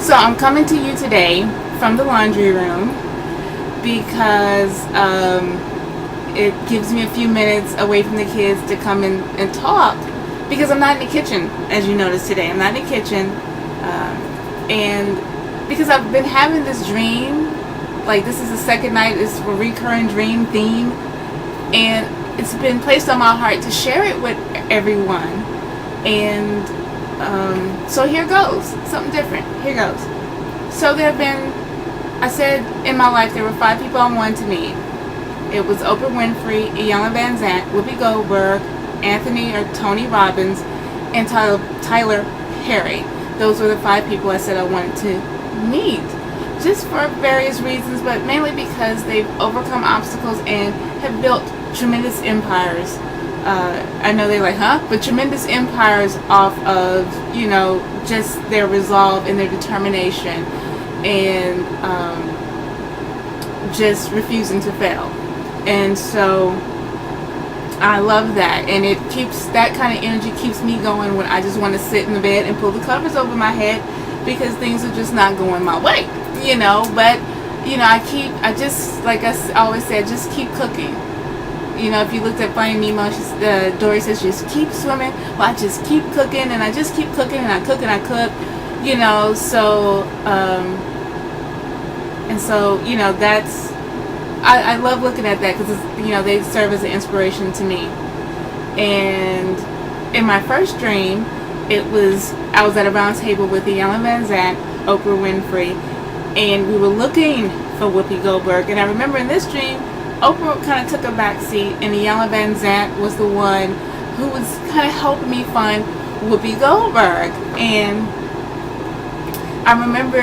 So I'm coming to you today from the laundry room because it gives me a few minutes away from the kids to come in and talk, because I'm not in the kitchen, as you noticed today. I'm not in the kitchen, and because I've been having this dream, like this is the second night, it's a recurring dream theme, and it's been placed on my heart to share it with everyone. And so here goes, something different. Here goes. So there have been, I said in my life there were 5 people I wanted to meet. It was Oprah Winfrey, Iyanla Vanzant, Whoopi Goldberg, Anthony or Tony Robbins, and Tyler Perry. Those were the 5 people I said I wanted to meet, just for various reasons, but mainly because they've overcome obstacles and have built tremendous empires. I know they're like, huh? But tremendous empires off of, just their resolve and their determination, and just refusing to fail. And so I love that, and it keeps, that kind of energy keeps me going when I just want to sit in the bed and pull the covers over my head because things are just not going my way, but I just, like I always say, I just keep cooking. If you looked at Finding Nemo, Dory says, just keep swimming. Well, I just keep cooking, and I just keep cooking, and I cook, and I cook, so, and so, that's, I love looking at that because, they serve as an inspiration to me. And in my first dream, I was at a round table with Iyanla Vanzant, Oprah Winfrey, and we were looking for Whoopi Goldberg. And I remember in this dream, Oprah kind of took a back seat, and Iyanla Vanzant was the one who was kind of helping me find Whoopi Goldberg. And I remember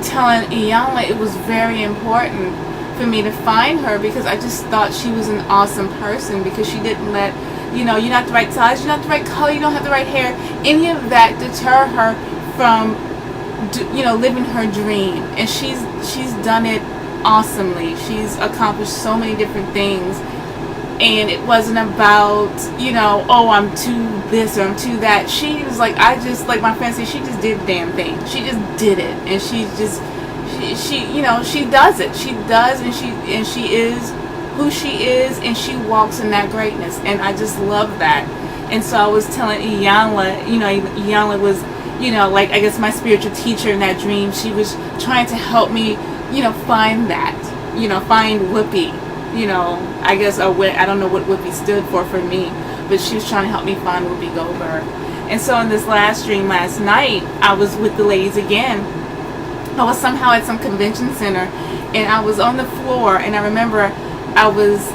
telling Iyanla it was very important for me to find her because I just thought she was an awesome person, because she didn't let, you're not the right size, you're not the right color, you don't have the right hair, any of that deter her from, living her dream. And she's done it awesomely. She's accomplished so many different things, and it wasn't about I'm too this or I'm too that. She was like, like my friend said, she just did the damn thing. She just did it, and she does it. She does, and she is who she is, and she walks in that greatness, and I just love that. And so I was telling Iyanla, Iyanla was, I guess my spiritual teacher in that dream. She was trying to help me find that, find Whoopi, I guess, I don't know what Whoopi stood for me, but she was trying to help me find Whoopi Goldberg. And so in this last dream last night, I was with the ladies again. I was somehow at some convention center, and I was on the floor, and I remember I was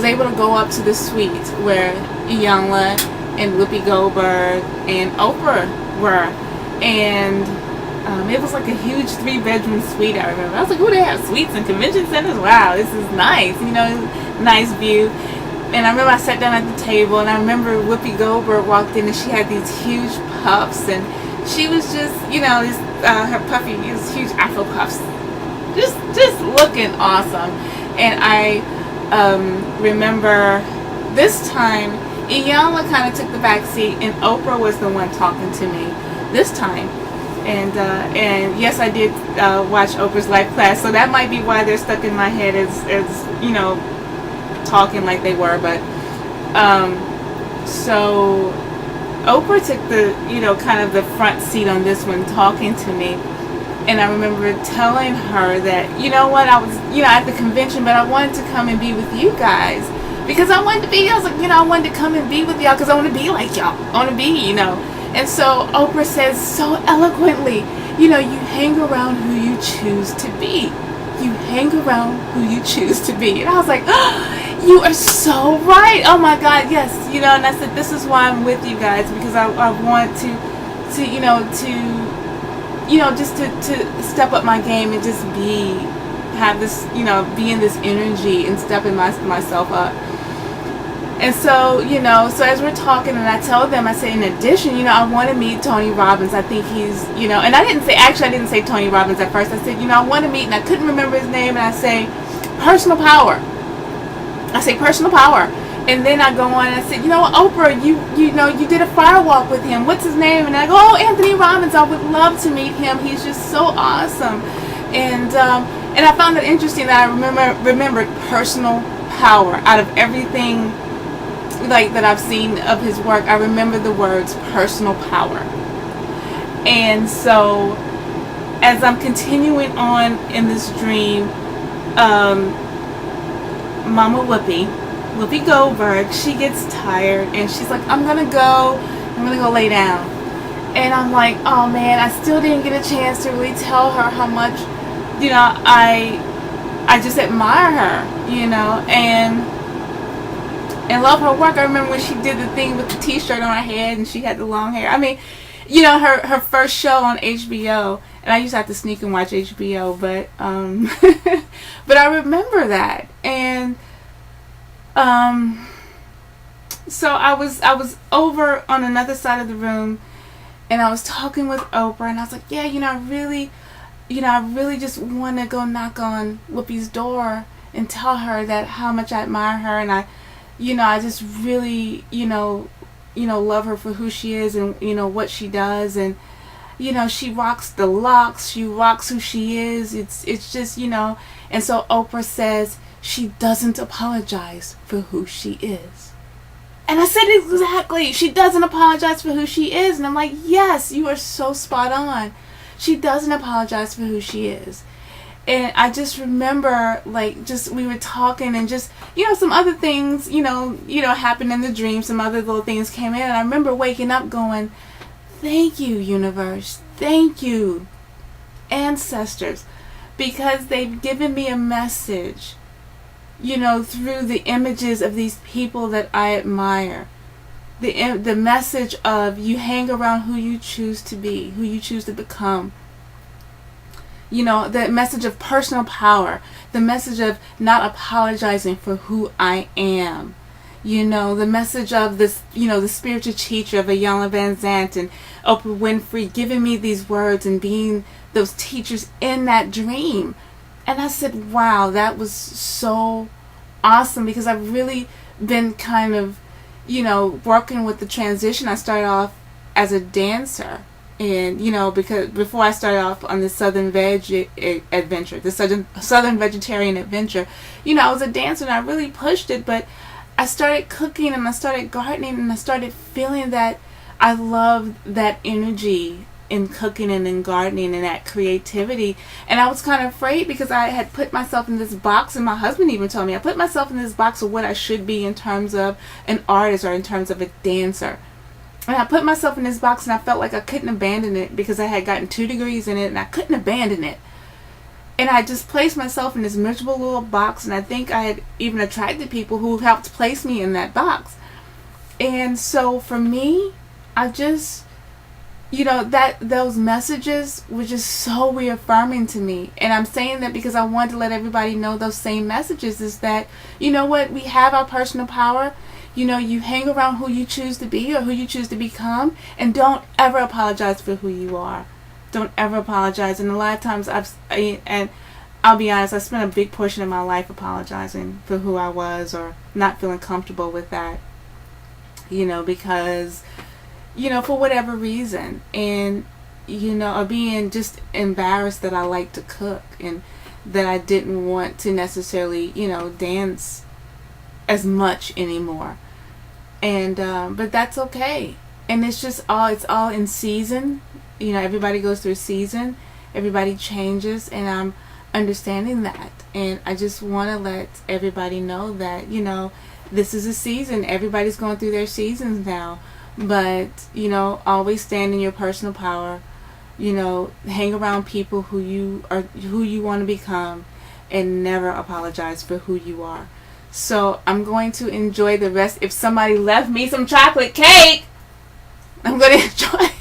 able to go up to the suite where Iyanla and Whoopi Goldberg and Oprah were, and it was like a huge 3-bedroom suite. I remember I was like, "Who, they have suites in convention centers? Wow, this is nice, nice view." And I remember I sat down at the table, and I remember Whoopi Goldberg walked in, and she had these huge puffs, and she was just, her puffy, these huge Afro puffs, just looking awesome. And I remember this time Iyanla kind of took the back seat, and Oprah was the one talking to me this time. And yes, I did watch Oprah's live class, so that might be why they're stuck in my head as talking like they were. But so Oprah took the kind of the front seat on this one, talking to me. And I remember telling her that, I was, at the convention, but I wanted to come and be with you guys. Because I wanted to be, I was like, I wanted to come and be with y'all because I want to be like y'all. I want to be, And so Oprah says so eloquently, you hang around who you choose to be. You hang around who you choose to be. And I was like, oh, you are so right. Oh my God, yes. And I said, this is why I'm with you guys, because I want to just to step up my game and just have this, be in this energy and stepping myself up. And so, so as we're talking, and I tell them, I say, in addition, I want to meet Tony Robbins. I think he's, and I didn't say Tony Robbins at first. I said, I want to meet, and I couldn't remember his name, and I say, personal power. I say, personal power. And then I go on and I said, you know what, Oprah, you know, you did a fire walk with him. What's his name? And I go, oh, Anthony Robbins. I would love to meet him. He's just so awesome. And I found it interesting that I remembered personal power out of everything like that I've seen of his work. I remember the words personal power. And so as I'm continuing on in this dream, Mama Whoopi Goldberg, she gets tired and she's like, I'm gonna go lay down. And I'm like, oh man, I still didn't get a chance to really tell her how much, you know, I just admire her, you know, and love her work. I remember when she did the thing with the t-shirt on her head and she had the long hair. I mean, you know, her first show on HBO, and I used to have to sneak and watch HBO, but but I remember that. And so I was over on another side of the room, and I was talking with Oprah, and I was like, yeah, you know, I really just want to go knock on Whoopi's door and tell her that how much I admire her, and I just really, love her for who she is and, what she does. And, she rocks the locks. She rocks who she is. It's just, and so Oprah says she doesn't apologize for who she is. And I said, exactly. She doesn't apologize for who she is. And I'm like, yes, you are so spot on. She doesn't apologize for who she is. And I just remember, we were talking and just, some other things, happened in the dream. Some other little things came in. And I remember waking up going, thank you, universe. Thank you, ancestors. Because they've given me a message, through the images of these people that I admire. The message of you hang around who you choose to be, who you choose to become. The message of personal power, the message of not apologizing for who I am. The message of this, the spiritual teacher of Iyanla Vanzant and Oprah Winfrey giving me these words and being those teachers in that dream. And I said, wow, that was so awesome, because I've really been kind of, working with the transition. I started off as a dancer. And, because before I started off on the Southern Veg adventure, the Southern Vegetarian adventure, I was a dancer and I really pushed it, but I started cooking and I started gardening and I started feeling that I loved that energy in cooking and in gardening and that creativity. And I was kind of afraid because I had put myself in this box, and my husband even told me I put myself in this box of what I should be in terms of an artist or in terms of a dancer. And I put myself in this box and I felt like I couldn't abandon it because I had gotten 2 degrees in it and I couldn't abandon it. And I just placed myself in this miserable little box, and I think I had even attracted people who helped place me in that box. And so for me, I just, those messages were just so reaffirming to me. And I'm saying that because I wanted to let everybody know those same messages is that, we have our personal power. You hang around who you choose to be or who you choose to become, and don't ever apologize for who you are. Don't ever apologize. And a lot of times and I'll be honest, I spent a big portion of my life apologizing for who I was or not feeling comfortable with that, because, for whatever reason, and, or being just embarrassed that I like to cook and that I didn't want to necessarily, dance as much anymore. And but that's okay. And it's all in season. Everybody goes through a season, everybody changes, and I'm understanding that. And I just want to let everybody know that this is a season. Everybody's going through their seasons now, but always stand in your personal power. Hang around people who you want to become, and never apologize for who you are. So I'm going to enjoy the rest. If somebody left me some chocolate cake, I'm going to enjoy.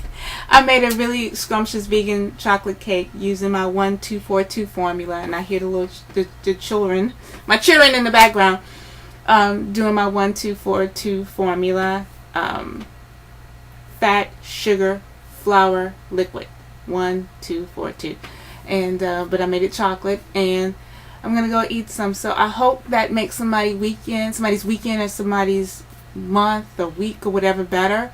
I made a really scrumptious vegan chocolate cake using my 1-2-4-2 formula, and I hear the children, my children in the background, doing my 1-2-4-2 formula. Fat, sugar, flour, liquid. 1-2-4-2. And but I made it chocolate, and I'm gonna go eat some. So I hope that makes somebody's weekend or somebody's month or week or whatever better.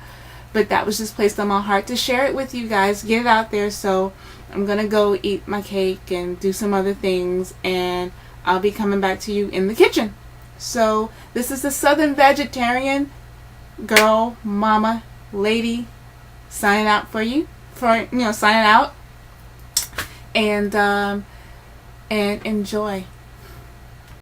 But that was just placed on my heart to share it with you guys, get it out there. So I'm gonna go eat my cake and do some other things, and I'll be coming back to you in the kitchen. So this is the Southern Vegetarian girl, mama, lady, signing out for you, signing out, and enjoy.